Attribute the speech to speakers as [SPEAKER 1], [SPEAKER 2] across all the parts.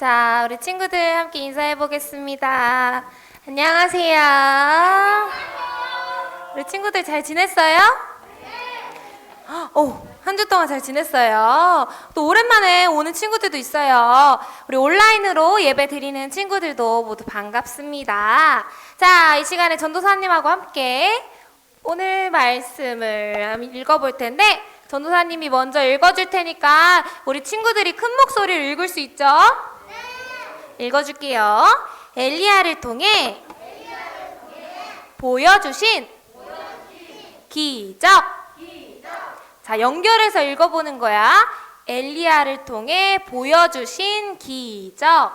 [SPEAKER 1] 자, 우리 친구들 함께 인사해 보겠습니다. 안녕하세요. 우리 친구들 잘 지냈어요? 한 주 동안 잘 지냈어요. 또 오랜만에 오는 친구들도 있어요. 우리 온라인으로 예배 드리는 친구들도 모두 반갑습니다. 자, 이 시간에 전도사님하고 함께 오늘 말씀을 읽어볼 텐데, 전도사님이 먼저 읽어줄 테니까 우리 친구들이 큰 목소리로 읽을 수 있죠? 읽어줄게요. 엘리야를 통해 보여주신 기적. 자, 연결해서 읽어보는 거야. 엘리야를 통해 보여주신 기적.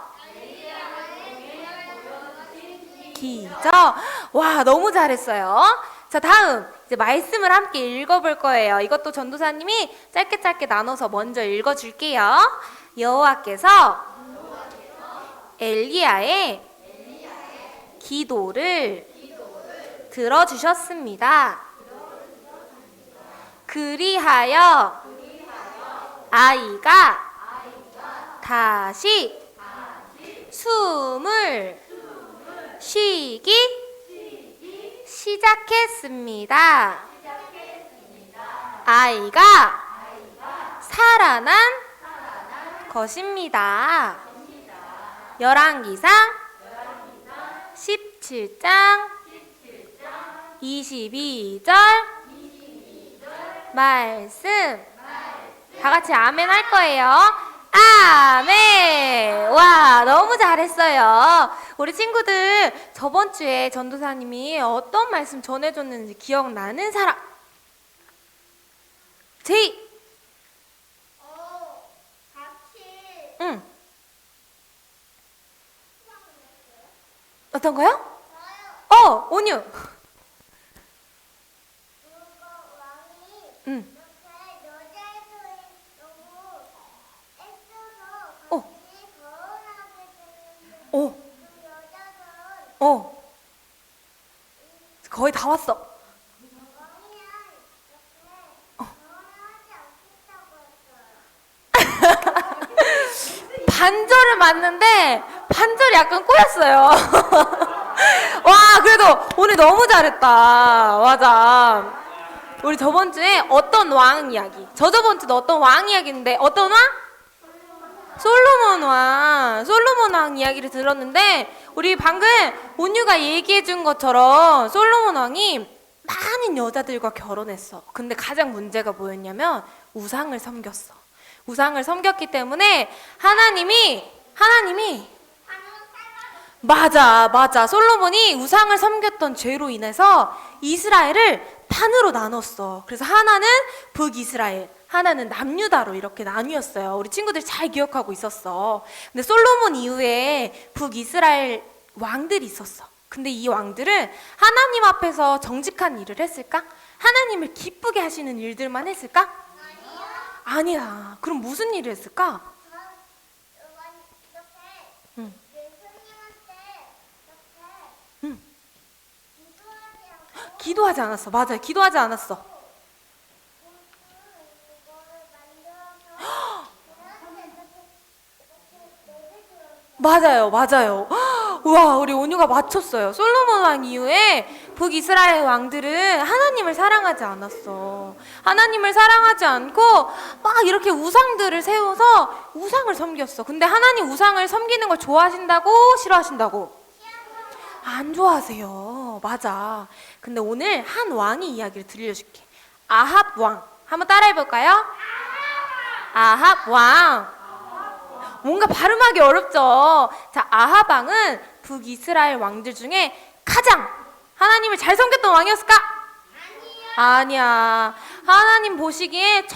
[SPEAKER 1] 와, 너무 잘했어요. 자, 다음 이제 말씀을 함께 읽어볼 거예요. 이것도 전도사님이 짧게 나눠서 먼저 읽어줄게요. 여호와께서 엘리야의 기도를 들어주셨습니다. 그리하여 아이가 다시 숨을 쉬기 시작했습니다. 아이가 살아난 것입니다. 열왕기상 17장 22절 말씀. 다 같이 아멘 할 거예요. 아멘! 와, 너무 잘했어요. 우리 친구들 저번 주에 전도사님이 어떤 말씀 전해줬는지 기억나는 사람? 제이!
[SPEAKER 2] 같이
[SPEAKER 1] 응. 어떤 거요? 온유.
[SPEAKER 2] 누가 왕이
[SPEAKER 1] 응.
[SPEAKER 2] 이렇게 여자애들이 너무 애써서
[SPEAKER 1] 어.
[SPEAKER 2] 같이 결혼하게 되는데
[SPEAKER 1] 오.
[SPEAKER 2] 그 여자들은
[SPEAKER 1] 거의 다 왔어.
[SPEAKER 2] 왕이랑 이렇게 결혼하지 않겠다고 했어요.
[SPEAKER 1] 반절을 맞는데 반절이 약간 꼬였어요. 와, 그래도 오늘 너무 잘했다. 맞아. 우리 저번 주에 어떤 왕 이야기, 저저번 주도 어떤 왕 이야기인데 어떤 왕? 솔로몬 왕 이야기를 들었는데, 우리 방금 온유가 얘기해 준 것처럼 솔로몬 왕이 많은 여자들과 결혼했어. 근데 가장 문제가 뭐였냐면 우상을 섬겼어. 우상을 섬겼기 때문에 하나님이 맞아. 솔로몬이 우상을 섬겼던 죄로 인해서 이스라엘을 반으로 나눴어. 그래서 하나는 북이스라엘, 하나는 남유다로 이렇게 나뉘었어요. 우리 친구들 잘 기억하고 있었어. 근데 솔로몬 이후에 북이스라엘 왕들이 있었어. 근데 이 왕들은 하나님 앞에서 정직한 일을 했을까? 하나님을 기쁘게 하시는 일들만 했을까? 아니야. 그럼 무슨 일을 했을까?
[SPEAKER 2] 이렇게
[SPEAKER 1] 응.
[SPEAKER 2] 예수님한테 이렇게
[SPEAKER 1] 응.
[SPEAKER 2] 기도하지 않고
[SPEAKER 1] 기도하지 않았어. 맞아요. 기도하지 않았어.
[SPEAKER 2] 이거를 만들어서 걔한테 이렇게
[SPEAKER 1] 맞아요. 우와, 우리 온유가 맞췄어요. 솔로몬 왕 이후에 북이스라엘 왕들은 하나님을 사랑하지 않았어. 하나님을 사랑하지 않고 막 이렇게 우상들을 세워서 우상을 섬겼어. 근데 하나님 우상을 섬기는 걸 좋아하신다고 싫어하신다고? 안 좋아하세요. 맞아. 근데 오늘 한 왕의 이야기를 들려줄게. 아합 왕. 한번 따라해볼까요? 아합 왕. 뭔가 발음하기 어렵죠. 자, 아합 왕은 북이스라엘 왕들 중에 가장 하나님을 잘 섬겼던 왕이었을까? 아니야. 하나님 보시기에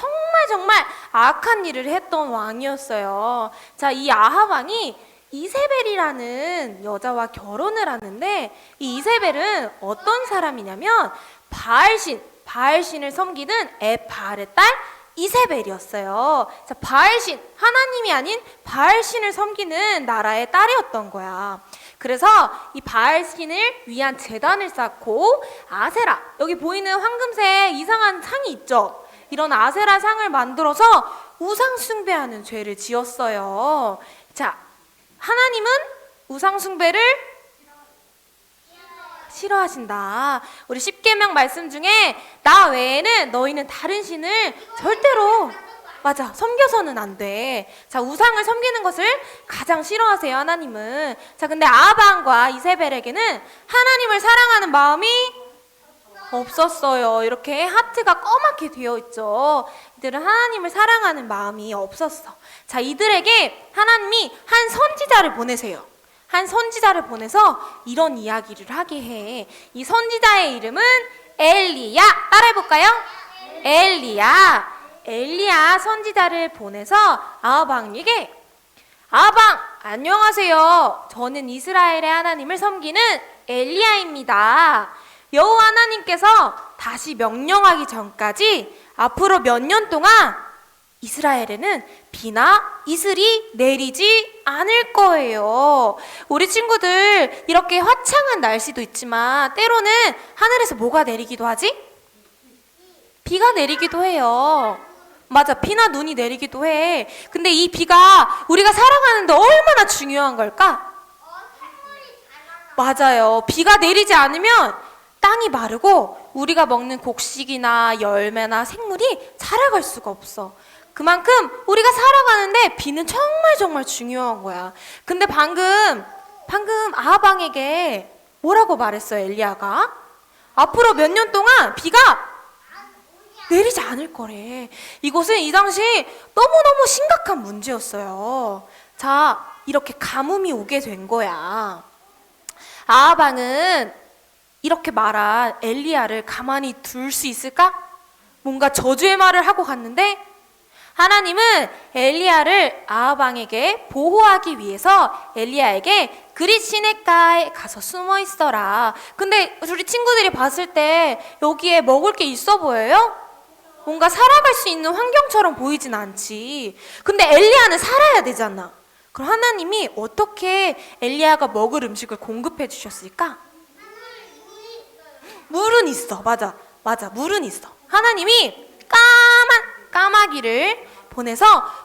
[SPEAKER 1] 정말 악한 일을 했던 왕이었어요. 자, 이 아합 왕이 이세벨이라는 여자와 결혼을 하는데, 이 이세벨은 어떤 사람이냐면 바알신을 섬기는 에바알의 딸 이세벨이었어요. 자, 바알신, 하나님이 아닌 바알신을 섬기는 나라의 딸이었던 거야. 그래서 이 바알신을 위한 제단을 쌓고 아세라, 여기 보이는 황금색 이상한 상이 있죠? 이런 아세라 상을 만들어서 우상 숭배하는 죄를 지었어요. 자, 하나님은 우상숭배를 싫어하신다. 우리 십계명 말씀 중에 나 외에는 너희는 다른 신을 절대로 맞아 섬겨서는 안 돼. 자, 우상을 섬기는 것을 가장 싫어하세요, 하나님은. 자, 근데 아합과 이세벨에게는 하나님을 사랑하는 마음이 없었어요. 이렇게 하트가 꺼맣게 되어 있죠. 이들은 하나님을 사랑하는 마음이 없었어. 자, 이들에게 하나님이 한 선지자를 보내세요. 한 선지자를 보내서 이런 이야기를 하게 해. 이 선지자의 이름은 엘리야. 따라해볼까요? 엘리야 선지자를 보내서 아합 왕에게 아합 왕 안녕하세요. 저는 이스라엘의 하나님을 섬기는 엘리야입니다. 여호와 하나님께서 다시 명령하기 전까지 앞으로 몇 년 동안 이스라엘에는 비나 이슬이 내리지 않을 거예요. 우리 친구들 이렇게 화창한 날씨도 있지만 때로는 하늘에서 뭐가 내리기도 하지? 비가 내리기도 해요. 맞아, 비나 눈이 내리기도 해. 근데 이 비가 우리가 살아가는데 얼마나 중요한 걸까? 맞아요. 비가 내리지 않으면 땅이 마르고 우리가 먹는 곡식이나 열매나 생물이 자라갈 수가 없어. 그만큼 우리가 살아가는데 비는 정말 중요한 거야. 근데 방금 아합 왕에게 뭐라고 말했어, 엘리야가? 앞으로 몇 년 동안 비가 내리지 않을 거래. 이것은 이 당시 너무너무 심각한 문제였어요. 자, 이렇게 가뭄이 오게 된 거야. 아합 왕은 이렇게 말한 엘리야를 가만히 둘 수 있을까? 뭔가 저주의 말을 하고 갔는데 하나님은 엘리야를 아합 왕에게 보호하기 위해서 엘리야에게 그릿 시냇가에 가서 숨어 있어라. 근데 우리 친구들이 봤을 때 여기에 먹을 게 있어 보여요? 뭔가 살아갈 수 있는 환경처럼 보이진 않지. 근데 엘리야는 살아야 되잖아. 그럼 하나님이 어떻게 엘리야가 먹을 음식을 공급해 주셨을까? 물은 있어. 맞아, 물은 있어. 하나님이 까마귀를 보내서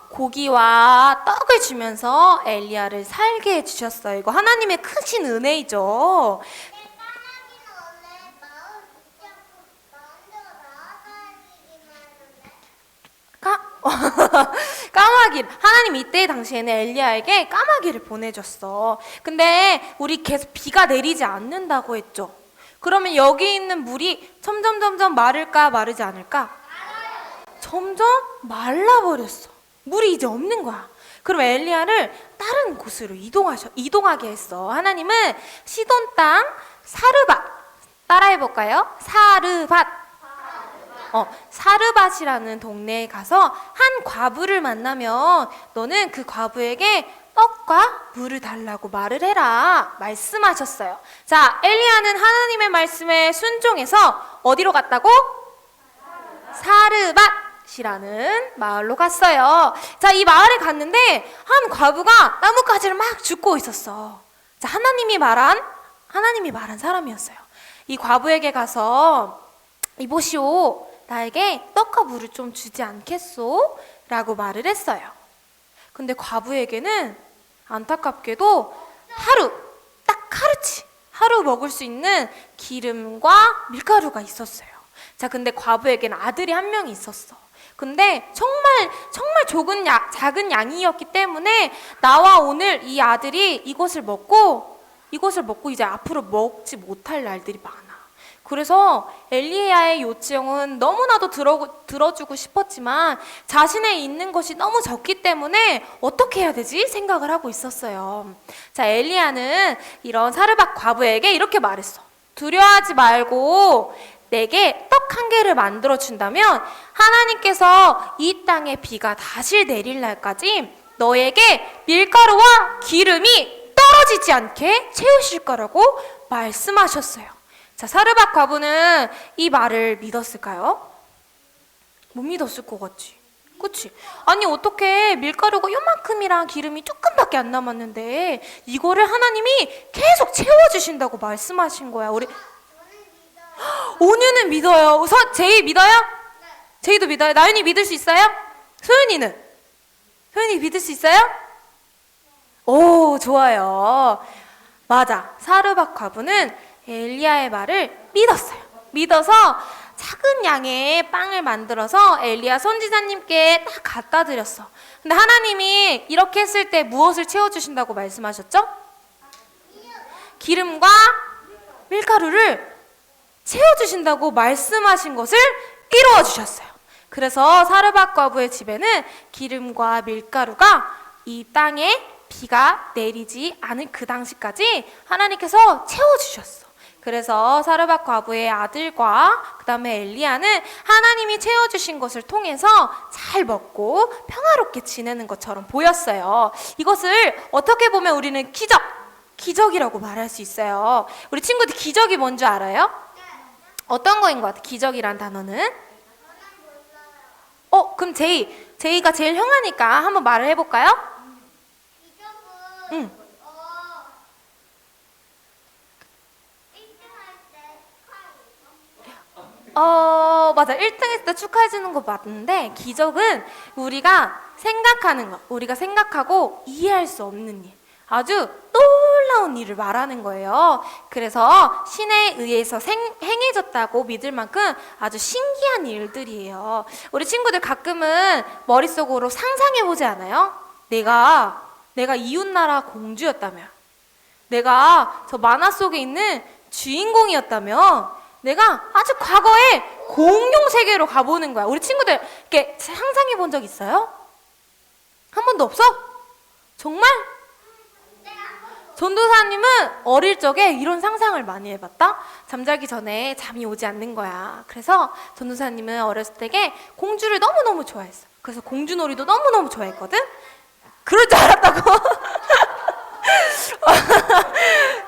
[SPEAKER 1] 고기와 떡을 주면서 엘리야를 살게 해주셨어요. 이거 하나님의 크신 은혜이죠. 까마귀. 하나님 이때 당시에는 엘리야에게 까마귀를 보내줬어. 근데 우리 계속 비가 내리지 않는다고 했죠. 그러면 여기 있는 물이 점점 마를까 마르지 않을까? 점점 말라버렸어. 물이 이제 없는 거야. 그럼 엘리야를 다른 곳으로 이동하게 했어. 하나님은 시돈 땅 사르밧. 따라해볼까요? 사르밧. 사르밧이라는 동네에 가서 한 과부를 만나면 너는 그 과부에게 떡과 물을 달라고 말을 해라 말씀하셨어요. 자, 엘리야는 하나님의 말씀에 순종해서 어디로 갔다고? 사르밧이라는 마을로 갔어요. 자, 이 마을에 갔는데 한 과부가 나뭇가지를 막 줍고 있었어. 자, 하나님이 말한 사람이었어요. 이 과부에게 가서 이보시오, 나에게 떡과 물을 좀 주지 않겠소? 라고 말을 했어요. 근데 과부에게는 안타깝게도 하루 먹을 수 있는 기름과 밀가루가 있었어요. 자, 근데 과부에게는 아들이 한 명이 있었어. 근데 정말 작은 양이었기 때문에 나와 오늘 이 아들이 이것을 먹고 이제 앞으로 먹지 못할 날들이 많아. 그래서 엘리야의 요청은 너무나도 들어주고 싶었지만 자신의 있는 것이 너무 적기 때문에 어떻게 해야 되지? 생각을 하고 있었어요. 자, 엘리야는 이런 사르밧 과부에게 이렇게 말했어. 두려워하지 말고 내게 떡 한 개를 만들어 준다면 하나님께서 이 땅에 비가 다시 내릴 날까지 너에게 밀가루와 기름이 떨어지지 않게 채우실 거라고 말씀하셨어요. 자, 사르밧 과부는 이 말을 믿었을까요? 못 믿었을 것 같지? 그치? 아니, 어떻게 밀가루가 요만큼이랑 기름이 조금밖에 안 남았는데 이거를 하나님이 계속 채워주신다고 말씀하신 거야. 우리 온유는 믿어요. 제이 믿어요? 제이도 믿어요? 나윤이 믿을 수 있어요? 소윤이는? 소윤이 믿을 수 있어요? 오, 좋아요. 맞아. 사르밧 과부는 엘리야의 말을 믿었어요. 믿어서 작은 양의 빵을 만들어서 엘리야 선지자님께 딱 갖다 드렸어. 근데 하나님이 이렇게 했을 때 무엇을 채워주신다고 말씀하셨죠? 기름과 밀가루를 채워주신다고 말씀하신 것을 이루어 주셨어요. 그래서 사르밧 과부의 집에는 기름과 밀가루가 이 땅에 비가 내리지 않은 그 당시까지 하나님께서 채워주셨어. 그래서 사르밧 과부의 아들과 그 다음에 엘리야는 하나님이 채워주신 것을 통해서 잘 먹고 평화롭게 지내는 것처럼 보였어요. 이것을 어떻게 보면 우리는 기적이라고 말할 수 있어요. 우리 친구들 기적이 뭔지 알아요? 어떤 거인 것 같아? 기적이란 단어는? 그럼 제이가 제일 형아니까 한번 말을 해볼까요?
[SPEAKER 2] 기적은
[SPEAKER 1] 응.
[SPEAKER 2] 1등 할때
[SPEAKER 1] 맞아. 1등 했을 때 축하해주는 거 맞는데, 기적은 우리가 생각하는 거, 우리가 생각하고 이해할 수 없는 일, 아주 놀라운 일을 말하는 거예요. 그래서 신에 의해서 행해졌다고 믿을 만큼 아주 신기한 일들이에요. 우리 친구들 가끔은 머릿속으로 상상해보지 않아요? 내가 이웃나라 공주였다면, 내가 저 만화 속에 있는 주인공이었다면, 내가 아주 과거에 공룡 세계로 가보는 거야. 우리 친구들 이렇게 상상해 본 적 있어요? 한 번도 없어? 정말? 전도사님은 어릴 적에 이런 상상을 많이 해봤다? 잠자기 전에 잠이 오지 않는 거야. 그래서 전도사님은 어렸을 때에 공주를 너무너무 좋아했어. 그래서 공주놀이도 너무너무 좋아했거든? 그럴 줄 알았다고.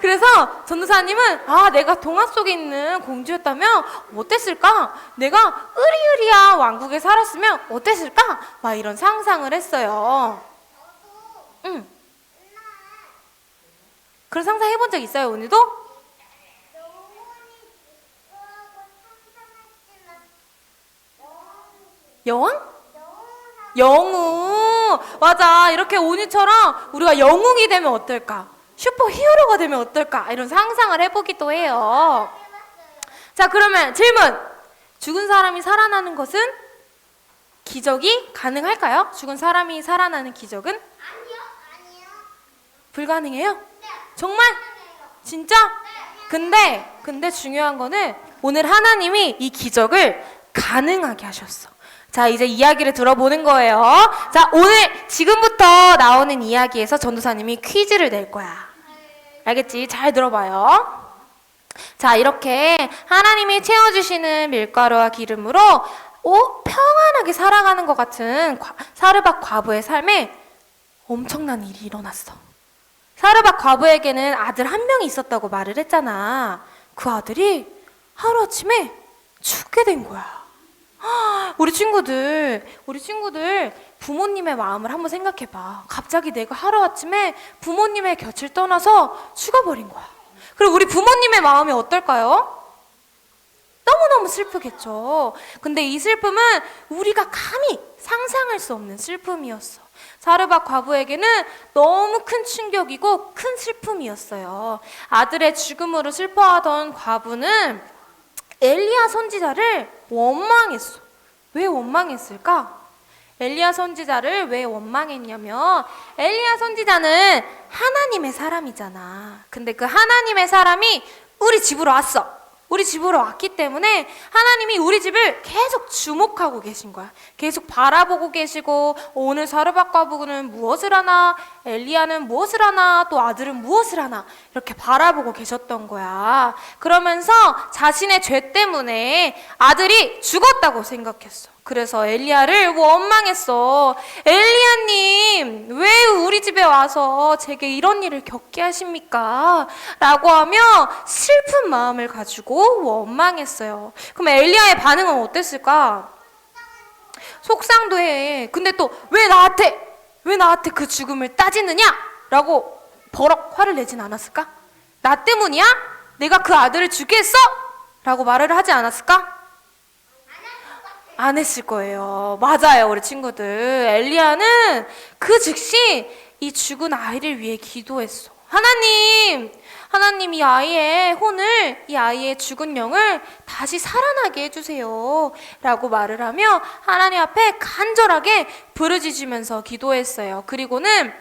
[SPEAKER 1] 그래서 전도사님은 내가 동화 속에 있는 공주였다면 어땠을까? 내가 으리으리한 왕국에 살았으면 어땠을까? 막 이런 상상을 했어요. 응. 그런 상상 해본 적 있어요, 오늘도? 여왕? 영웅. 맞아. 이렇게 오늘처럼 우리가 영웅이 되면 어떨까? 슈퍼 히어로가 되면 어떨까? 이런 상상을 해보기도 해요. 자, 그러면 질문. 죽은 사람이 살아나는 것은 기적이 가능할까요? 죽은 사람이 살아나는 기적은?
[SPEAKER 2] 아니요.
[SPEAKER 1] 불가능해요? 정말? 진짜? 근데 중요한 거는 오늘 하나님이 이 기적을 가능하게 하셨어. 자, 이제 이야기를 들어보는 거예요. 자, 오늘 지금부터 나오는 이야기에서 전도사님이 퀴즈를 낼 거야. 알겠지? 잘 들어봐요. 자, 이렇게 하나님이 채워주시는 밀가루와 기름으로 평안하게 살아가는 것 같은 사르밧 과부의 삶에 엄청난 일이 일어났어. 사르밧 과부에게는 아들 한 명이 있었다고 말을 했잖아. 그 아들이 하루아침에 죽게 된 거야. 우리 친구들 부모님의 마음을 한번 생각해봐. 갑자기 내가 하루아침에 부모님의 곁을 떠나서 죽어버린 거야. 그리고 우리 부모님의 마음이 어떨까요? 너무너무 슬프겠죠. 근데 이 슬픔은 우리가 감히 상상할 수 없는 슬픔이었어. 사르밧 과부에게는 너무 큰 충격이고 큰 슬픔이었어요. 아들의 죽음으로 슬퍼하던 과부는 엘리야 선지자를 원망했어. 왜 원망했을까? 엘리야 선지자를 왜 원망했냐면 엘리야 선지자는 하나님의 사람이잖아. 근데 그 하나님의 사람이 우리 집으로 왔어. 우리 집으로 왔기 때문에 하나님이 우리 집을 계속 주목하고 계신 거야. 계속 바라보고 계시고 오늘 사르밧 과부는 무엇을 하나, 엘리야는 무엇을 하나, 또 아들은 무엇을 하나 이렇게 바라보고 계셨던 거야. 그러면서 자신의 죄 때문에 아들이 죽었다고 생각했어. 그래서 엘리야를 원망했어. 엘리야님, 왜 우리 집에 와서 제게 이런 일을 겪게 하십니까? 라고 하며 슬픈 마음을 가지고 원망했어요. 그럼 엘리야의 반응은 어땠을까? 속상도 해. 근데 또 왜 나한테 그 죽음을 따지느냐? 라고 버럭 화를 내진 않았을까? 나 때문이야? 내가 그 아들을 죽게 했어? 라고 말을 하지 않았을까? 안 했을 거예요. 맞아요, 우리 친구들. 엘리야는 그 즉시 이 죽은 아이를 위해 기도했어. 하나님 이 아이의 혼을, 이 아이의 죽은 영을 다시 살아나게 해주세요 라고 말을 하며 하나님 앞에 간절하게 부르짖으면서 기도했어요. 그리고는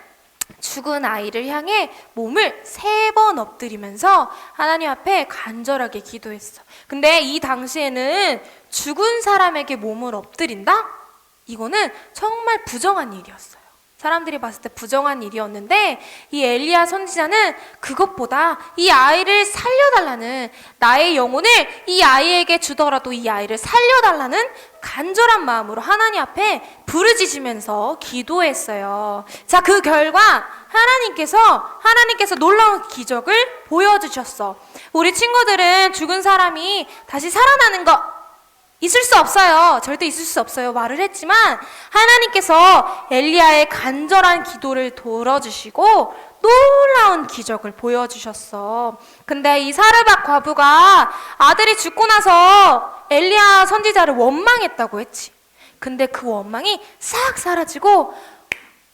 [SPEAKER 1] 죽은 아이를 향해 몸을 3번 엎드리면서 하나님 앞에 간절하게 기도했어. 근데 이 당시에는 죽은 사람에게 몸을 엎드린다? 이거는 정말 부정한 일이었어요. 사람들이 봤을 때 부정한 일이었는데 이 엘리야 선지자는 그것보다 이 아이를 살려달라는, 나의 영혼을 이 아이에게 주더라도 이 아이를 살려달라는 간절한 마음으로 하나님 앞에 부르짖으면서 기도했어요. 자, 그 결과 하나님께서 놀라운 기적을 보여주셨어. 우리 친구들은 죽은 사람이 다시 살아나는 거 있을 수 없어요. 절대 있을 수 없어요. 말을 했지만 하나님께서 엘리야의 간절한 기도를 들어주시고 놀라운 기적을 보여주셨어. 근데 이 사르밧 과부가 아들이 죽고 나서 엘리야 선지자를 원망했다고 했지. 근데 그 원망이 싹 사라지고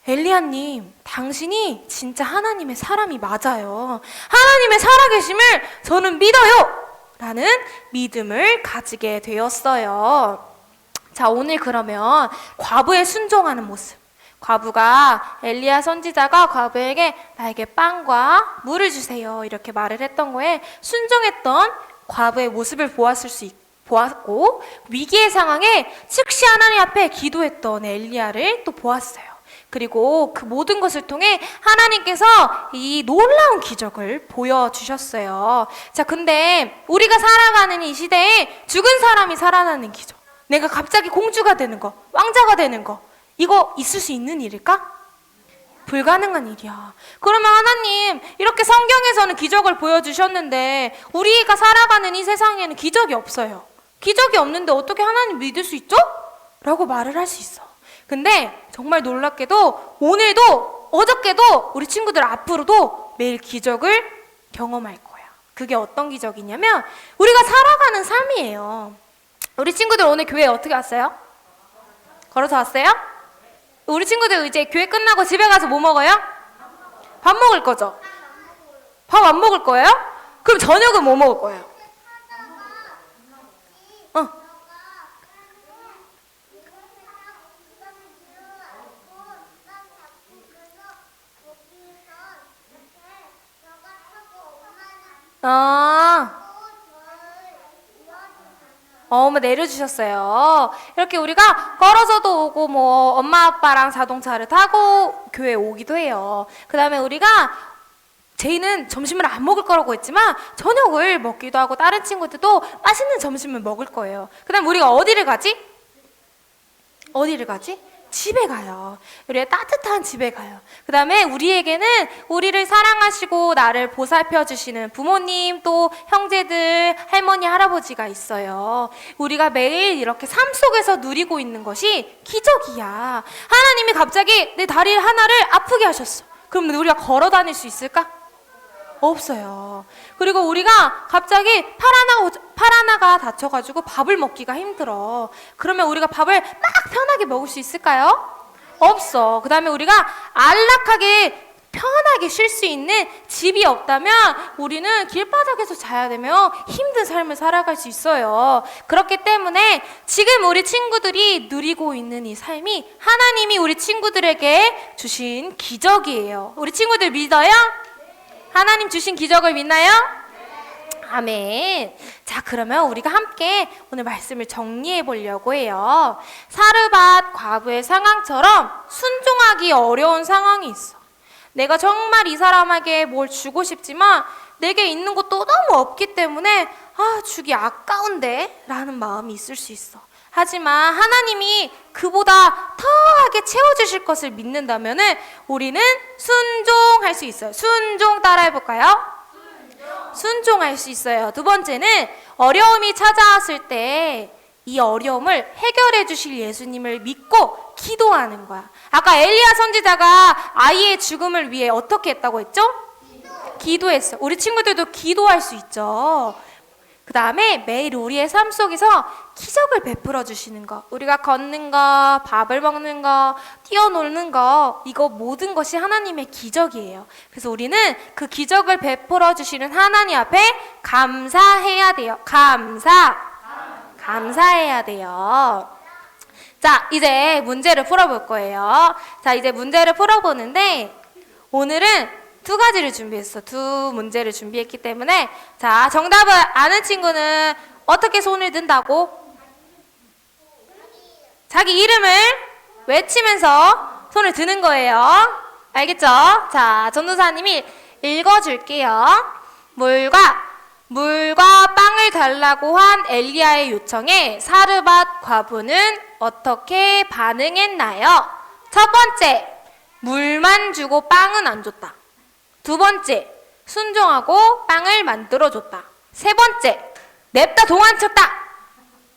[SPEAKER 1] 엘리야님, 당신이 진짜 하나님의 사람이 맞아요. 하나님의 살아계심을 저는 믿어요. 라는 믿음을 가지게 되었어요. 자, 오늘 그러면 과부의 순종하는 모습. 과부가 엘리야 선지자가 과부에게 나에게 빵과 물을 주세요 이렇게 말을 했던 거에 순종했던 과부의 모습을 보았고 위기의 상황에 즉시 하나님 앞에 기도했던 엘리야를 또 보았어요. 그리고 그 모든 것을 통해 하나님께서 이 놀라운 기적을 보여주셨어요. 자, 근데 우리가 살아가는 이 시대에 죽은 사람이 살아나는 기적, 내가 갑자기 공주가 되는 거, 왕자가 되는 거, 이거 있을 수 있는 일일까? 불가능한 일이야. 그러면 하나님, 이렇게 성경에서는 기적을 보여주셨는데 우리가 살아가는 이 세상에는 기적이 없어요. 기적이 없는데 어떻게 하나님 믿을 수 있죠? 라고 말을 할 수 있어. 근데 정말 놀랍게도 오늘도 어저께도 우리 친구들 앞으로도 매일 기적을 경험할 거야. 그게 어떤 기적이냐면 우리가 살아가는 삶이에요. 우리 친구들 오늘 교회 어떻게 왔어요? 걸어서 왔어요? 우리 친구들 이제 교회 끝나고 집에 가서 뭐 먹어요? 밥 먹을 거죠? 밥 안 먹을 거예요? 그럼 저녁은 뭐 먹을 거예요? 엄마 내려주셨어요. 이렇게 우리가 걸어서도 오고 뭐 엄마 아빠랑 자동차를 타고 교회에 오기도 해요. 그 다음에 우리가 제이는 점심을 안 먹을 거라고 했지만 저녁을 먹기도 하고 다른 친구들도 맛있는 점심을 먹을 거예요. 그 다음에 우리가 어디를 가지? 집에 가요. 우리의 따뜻한 집에 가요. 그 다음에 우리에게는 우리를 사랑하시고 나를 보살펴 주시는 부모님, 또 형제들, 할머니, 할아버지가 있어요. 우리가 매일 이렇게 삶 속에서 누리고 있는 것이 기적이야. 하나님이 갑자기 내 다리 하나를 아프게 하셨어. 그럼 우리가 걸어 다닐 수 있을까? 없어요. 그리고 우리가 갑자기 팔 하나가 다쳐가지고 밥을 먹기가 힘들어. 그러면 우리가 밥을 막 편하게 먹을 수 있을까요? 없어. 그 다음에 우리가 안락하게 편하게 쉴 수 있는 집이 없다면 우리는 길바닥에서 자야 되면 힘든 삶을 살아갈 수 있어요. 그렇기 때문에 지금 우리 친구들이 누리고 있는 이 삶이 하나님이 우리 친구들에게 주신 기적이에요. 우리 친구들 믿어요? 하나님 주신 기적을 믿나요? 아멘. 자, 그러면 우리가 함께 오늘 말씀을 정리해 보려고 해요. 사르밧 과부의 상황처럼 순종하기 어려운 상황이 있어. 내가 정말 이 사람에게 뭘 주고 싶지만 내게 있는 것도 너무 없기 때문에 주기 아까운데 라는 마음이 있을 수 있어. 하지만 하나님이 그보다 더하게 채워주실 것을 믿는다면 우리는 순종할 수 있어요. 순종 따라해볼까요? 순종할 수 있어요. 두 번째는 어려움이 찾아왔을 때 이 어려움을 해결해 주실 예수님을 믿고 기도하는 거야. 아까 엘리야 선지자가 아이의 죽음을 위해 어떻게 했다고 했죠? 기도했어. 우리 친구들도 기도할 수 있죠. 그 다음에 매일 우리의 삶 속에서 기적을 베풀어 주시는 거, 우리가 걷는 거, 밥을 먹는 거, 뛰어노는 거, 이거 모든 것이 하나님의 기적이에요. 그래서 우리는 그 기적을 베풀어 주시는 하나님 앞에 감사해야 돼요. 감사해야 돼요. 자, 이제 문제를 풀어볼 거예요. 자, 이제 문제를 풀어보는데 오늘은 두 가지를 준비했어. 두 문제를 준비했기 때문에 자, 정답을 아는 친구는 어떻게 손을 든다고? 자기 이름을 외치면서 손을 드는 거예요. 알겠죠? 자, 전도사님이 읽어줄게요. 물과 빵을 달라고 한 엘리야의 요청에 사르밧 과부는 어떻게 반응했나요? 첫 번째, 물만 주고 빵은 안 줬다. 두 번째, 순종하고 빵을 만들어줬다. 세 번째, 냅다 도망쳤다.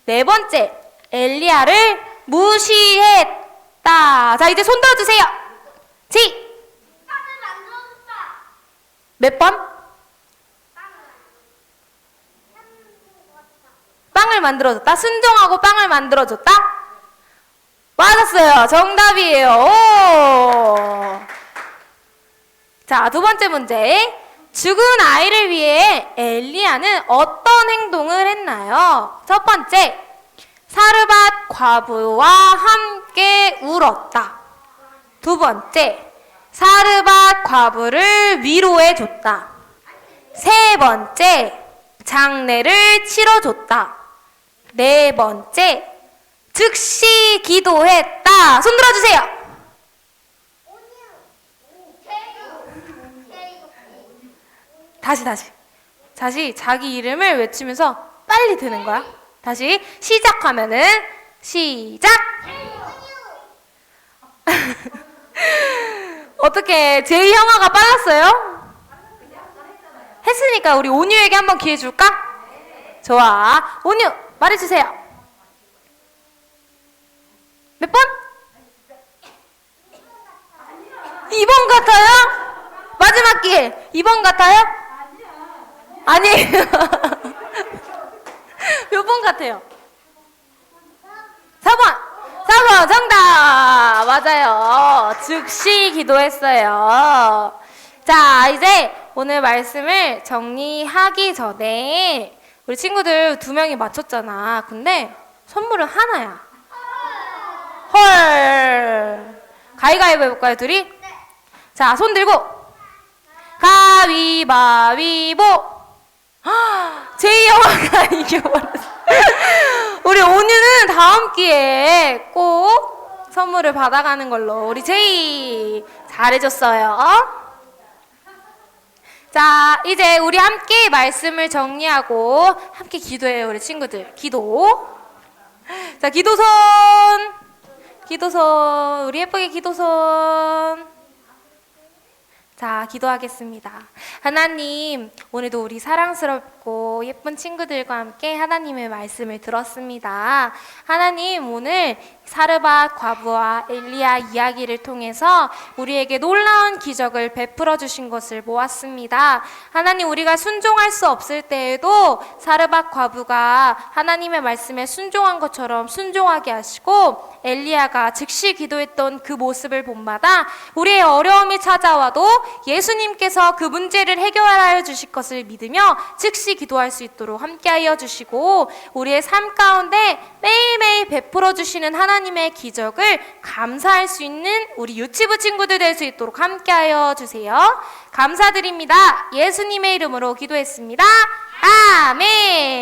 [SPEAKER 1] 네 번째, 엘리야를 무시했다. 자, 이제 손 들어주세요.
[SPEAKER 2] 빵을 만들어줬다.
[SPEAKER 1] 몇 번? 빵을 만들어줬다. 순종하고 빵을 만들어줬다. 맞았어요. 정답이에요. 오. 자, 두 번째 문제. 죽은 아이를 위해 엘리야는 어떤 행동을 했나요? 첫 번째, 사르밧 과부와 함께 울었다. 두 번째, 사르밧 과부를 위로해 줬다. 세 번째, 장례를 치러줬다. 네 번째, 즉시 기도했다. 손 들어주세요. 다시 자기 이름을 외치면서 빨리 드는 거야. 다시 시작하면은 시작. 어떻게 제이 형아가 빨랐어요? 했으니까 우리 온유에게 한번 기회 줄까? 좋아. 온유 말해주세요. 몇 번? 2번 같아요? 마지막 기회. 2번 같아요? 아니에요. 몇 번 같아요? 4번. 4번 정답. 맞아요. 즉시 기도했어요. 자, 이제 오늘 말씀을 정리하기 전에 우리 친구들 2명이 맞췄잖아. 근데 선물은 하나야. 헐. 가위가위보 해볼까요, 둘이?
[SPEAKER 2] 네.
[SPEAKER 1] 자, 손 들고 가위바위보. 제이 형아가 이겨버렸어. 우리 온유는 다음 기회에 꼭 선물을 받아가는 걸로. 우리 제이 잘해줬어요. 자, 이제 우리 함께 말씀을 정리하고 함께 기도해요, 우리 친구들. 기도. 자, 기도손. 우리 예쁘게 기도손. 자, 기도하겠습니다. 하나님, 오늘도 우리 사랑스럽고 예쁜 친구들과 함께 하나님의 말씀을 들었습니다. 하나님, 오늘 사르밧 과부와 엘리야 이야기를 통해서 우리에게 놀라운 기적을 베풀어 주신 것을 보았습니다. 하나님, 우리가 순종할 수 없을 때에도 사르밧 과부가 하나님의 말씀에 순종한 것처럼 순종하게 하시고 엘리야가 즉시 기도했던 그 모습을 본마다 우리의 어려움이 찾아와도 예수님께서 그 문제를 해결하여 주실 것을 믿으며 즉시 기도할 수 있도록 함께하여 주시고 우리의 삶 가운데 매일매일 베풀어 주시는 하나님의 기적을 감사할 수 있는 우리 유치부 친구들 될 수 있도록 함께하여 주세요. 감사드립니다. 예수님의 이름으로 기도했습니다. 아멘.